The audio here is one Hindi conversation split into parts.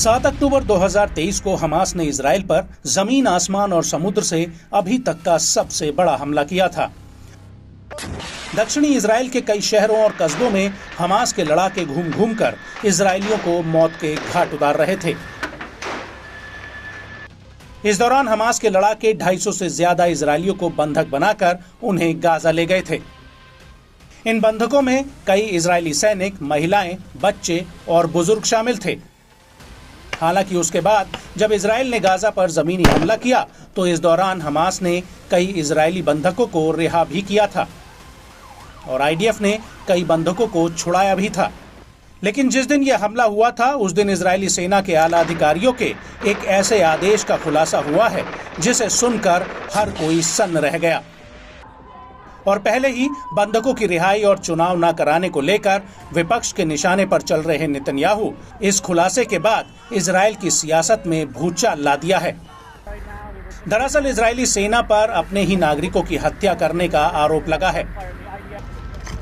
7 अक्टूबर 2023 को हमास ने इजराइल पर जमीन, आसमान और समुद्र से अभी तक का सबसे बड़ा हमला किया था। दक्षिणी इजराइल के कई शहरों और कस्बों में हमास के लड़ाके घूम घूम कर इजरायलियों को मौत के घाट उतार रहे थे। इस दौरान हमास के लड़ाके 250 से ज्यादा इजरायलियों को बंधक बनाकर उन्हें गाजा ले गए थे। इन बंधकों में कई इजरायली सैनिक, महिलाएं, बच्चे और बुजुर्ग शामिल थे। हालांकि उसके बाद जब इजराइल ने गाजा पर जमीनी हमला किया तो इस दौरान हमास ने कई इजरायली बंधकों को रिहा भी किया था और आईडीएफ ने कई बंधकों को छुड़ाया भी था। लेकिन जिस दिन यह हमला हुआ था उस दिन इजरायली सेना के आला अधिकारियों के एक ऐसे आदेश का खुलासा हुआ है जिसे सुनकर हर कोई सन्न रह गया। और पहले ही बंधकों की रिहाई और चुनाव न कराने को लेकर विपक्ष के निशाने पर चल रहे नेतन्याहू इस खुलासे के बाद इजराइल की सियासत में भूचाल ला दिया है। दरअसल इजरायली सेना पर अपने ही नागरिकों की हत्या करने का आरोप लगा है।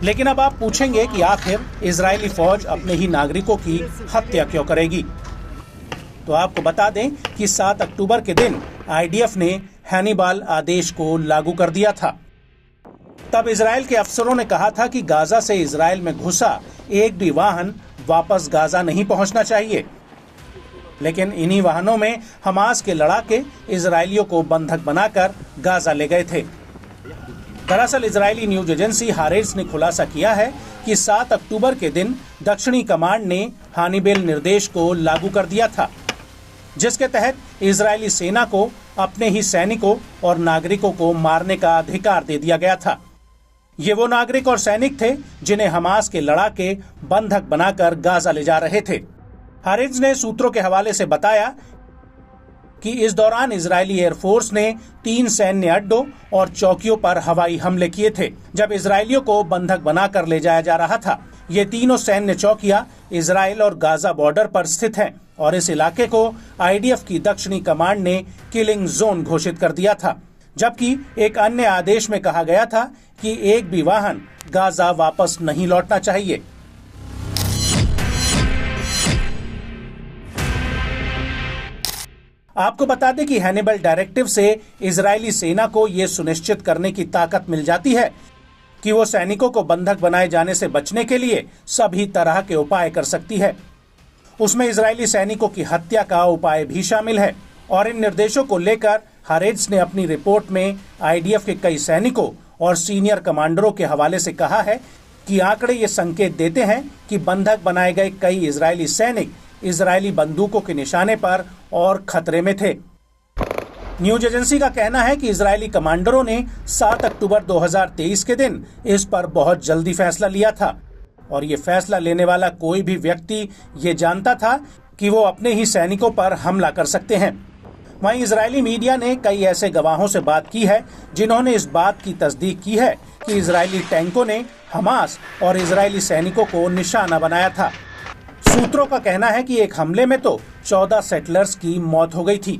लेकिन अब आप पूछेंगे कि आखिर इजरायली फौज अपने ही नागरिकों की हत्या क्यों करेगी? तो आपको बता दें कि 7 अक्टूबर के दिन आईडीएफ ने हैनिबाल आदेश को लागू कर दिया था। तब इजराइल के अफसरों ने कहा था कि गाजा से इजराइल में घुसा एक भी वाहन वापस गाजा नहीं पहुंचना चाहिए। लेकिन इन्हीं वाहनों में हमास के लड़ाके इजरायलियों को बंधक बनाकर गाजा ले गए थे। दरअसल इजरायली न्यूज एजेंसी हारेट्स ने खुलासा किया है कि 7 अक्टूबर के दिन दक्षिणी कमांड ने हानिबेल निर्देश को लागू कर दिया था, जिसके तहत इजरायली सेना को अपने ही सैनिकों और नागरिकों को मारने का अधिकार दे दिया गया था। ये वो नागरिक और सैनिक थे जिन्हें हमास के लड़ाके बंधक बनाकर गाजा ले जा रहे थे। हारेट्स ने सूत्रों के हवाले से बताया कि इस दौरान इजरायली एयरफोर्स ने 3 सैन्य अड्डों और चौकियों पर हवाई हमले किए थे जब इजरायलियों को बंधक बनाकर ले जाया जा रहा था। ये तीनों सैन्य चौकियां इजराइल और गाजा बॉर्डर पर स्थित हैं और इस इलाके को आईडीएफ की दक्षिणी कमांड ने किलिंग जोन घोषित कर दिया था, जबकि एक अन्य आदेश में कहा गया था कि एक भी वाहन गाजा वापस नहीं लौटना चाहिए। आपको बता दें कि हैनिबल डायरेक्टिव से इजरायली सेना को यह सुनिश्चित करने की ताकत मिल जाती है कि वो सैनिकों को बंधक बनाए जाने से बचने के लिए सभी तरह के उपाय कर सकती है। उसमें इजरायली सैनिकों की हत्या का उपाय भी शामिल है। और इन निर्देशों को लेकर हारेट्स ने अपनी रिपोर्ट में आईडीएफ के कई सैनिकों और सीनियर कमांडरों के हवाले से कहा है कि आंकड़े ये संकेत देते हैं कि बंधक बनाए गए कई इजरायली सैनिक इजरायली बंदूकों के निशाने पर और खतरे में थे। न्यूज एजेंसी का कहना है कि इजरायली कमांडरों ने 7 अक्टूबर 2023 के दिन इस पर बहुत जल्दी फैसला लिया था और ये फैसला लेने वाला कोई भी व्यक्ति ये जानता था कि वो अपने ही सैनिकों पर हमला कर सकते हैं। वहीं इजरायली मीडिया ने कई ऐसे गवाहों से बात की है जिन्होंने इस बात की तस्दीक की है कि इजरायली टैंकों ने हमास और इजरायली सैनिकों को निशाना बनाया था। सूत्रों का कहना है कि एक हमले में तो 14 सेटलर्स की मौत हो गई थी।